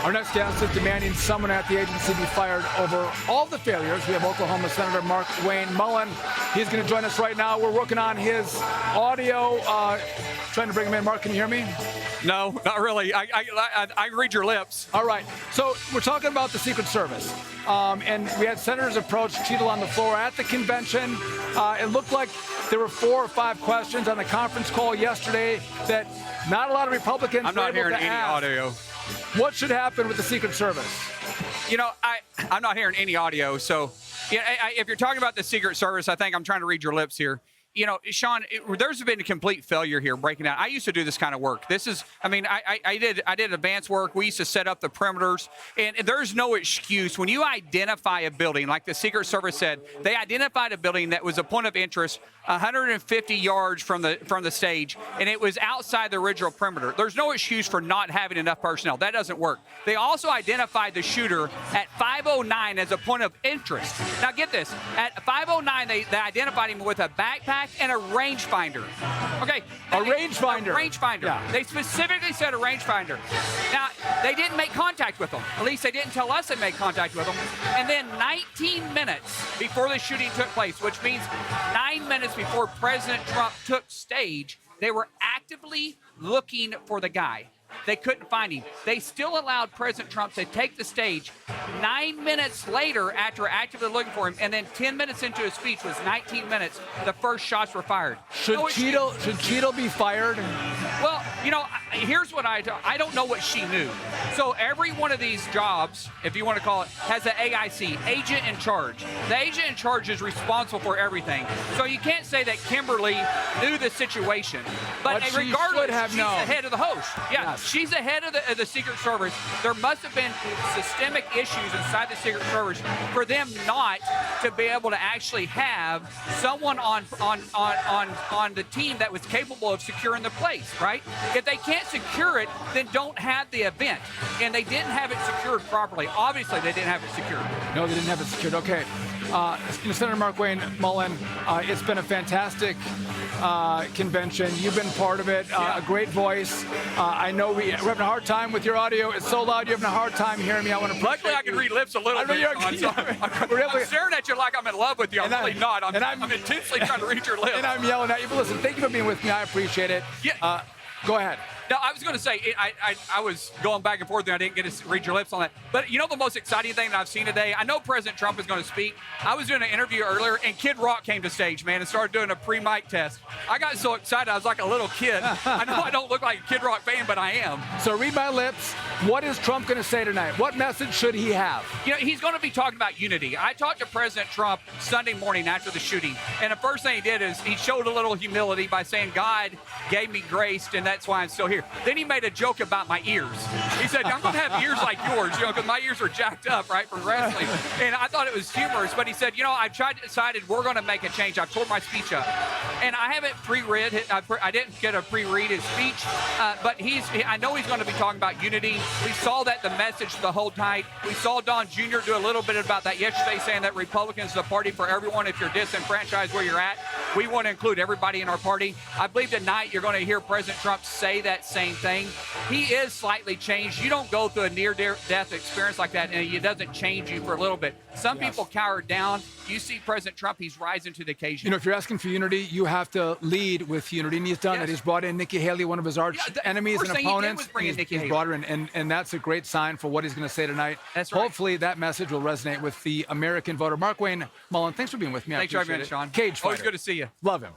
Our next guest is demanding someone at the agency be fired over all the failures. We have Oklahoma Senator Markwayne Mullin. He's going to join us right now. We're working on his audio. Trying to bring him in. Mark, can you hear me? No, not really. I read your lips. All right. So we're talking about the Secret Service. And we had senators approach Cheadle on the floor at the convention. It looked like there were 4 or 5 questions on the conference call yesterday that not a lot of Republicans I'm were not able hearing to any ask. audio. What should happen with the Secret Service? You know, I'm not hearing any audio. So if you're talking about the Secret Service, I think I'm trying to read your lips here. You know, Sean, there's been a complete failure here breaking down. I used to do this kind of work. This is, I mean, I did advanced work. We used to set up the perimeters, and there's no excuse. When you identify a building, like the Secret Service said, they identified a building that was a point of interest 150 yards from the stage, and it was outside the original perimeter. There's no excuse for not having enough personnel. That doesn't work. They also identified the shooter at 509 as a point of interest. Now get this, at 509, they identified him with a backpack and a rangefinder. Okay. A rangefinder. A rangefinder. Yeah. They specifically said a rangefinder. Now, they didn't make contact with them. At least they didn't tell us they made contact with them. And then 19 minutes before the shooting took place, which means 9 minutes before President Trump took stage, they were actively looking for the guy. They couldn't find him. They still allowed President Trump to take the stage 9 minutes later after actively looking for him, and then 10 minutes into his speech was 19 minutes, the first shots were fired. Should Cheadle be fired? Well, you know, here's what I don't know what she knew. So every one of these jobs, if you want to call it, has an AIC, agent in charge. The agent in charge is responsible for everything. So you can't say that Kimberly knew the situation. But regardless, she's the head of the host. Yeah. Yes. She's the head of the Secret Service. There must have been systemic issues inside the Secret Service for them not to be able to actually have someone on the team that was capable of securing the place, right? If they can't secure it, then don't have the event. And they didn't have it secured properly. Obviously, they didn't have it secured. No, they didn't have it secured. Okay. Senator Markwayne Mullin, it's been a fantastic convention. You've been part of it. A great voice. I know we're having a hard time with your audio. It's so loud. You're having a hard time hearing me. I want to. Luckily, I can read lips a little bit. I'm staring at you like I'm in love with you. I'm really not. I'm intensely trying to read your lips. And I'm yelling at you. But listen, thank you for being with me. I appreciate it. Yeah. Go ahead. No, I was going to say, I was going back and forth and I didn't get to read your lips on that. But you know the most exciting thing that I've seen today? I know President Trump is going to speak. I was doing an interview earlier and Kid Rock came to stage, man, and started doing a pre-mic test. I got so excited. I was like a little kid. I know I don't look like a Kid Rock fan, but I am. So read my lips. What is Trump going to say tonight? What message should he have? You know, he's going to be talking about unity. I talked to President Trump Sunday morning after the shooting, and the first thing he did is he showed a little humility by saying, God gave me grace, and that's why I'm still here. Then he made a joke about my ears. He said, I'm going to have ears like yours, you know, because my ears are jacked up, right, from wrestling. And I thought it was humorous, but he said, you know, I've decided we're going to make a change. I've tore my speech up. And I haven't pre-read it. I didn't get to pre-read his speech, but I know he's going to be talking about unity. We saw that the message the whole night. We saw Don Jr. do a little bit about that yesterday, saying that Republicans are the party for everyone. If you're disenfranchised where you're at, we want to include everybody in our party. I believe tonight you're going to hear President Trump say that same thing. He is slightly changed. You don't go through a near-death experience like that, and it doesn't change you for a little bit. Some people cower down. You see President Trump, he's rising to the occasion. You know, if you're asking for unity, you have to lead with unity, and he's done it. He's brought in Nikki Haley, one of his arch enemies and opponents. He's brought her in, and that's a great sign for what he's going to say tonight. That's right. Hopefully that message will resonate with the American voter. Markwayne Mullin, thanks for being with me. Thanks for having me, Sean. Cage fighter. Always good to see you. Love him.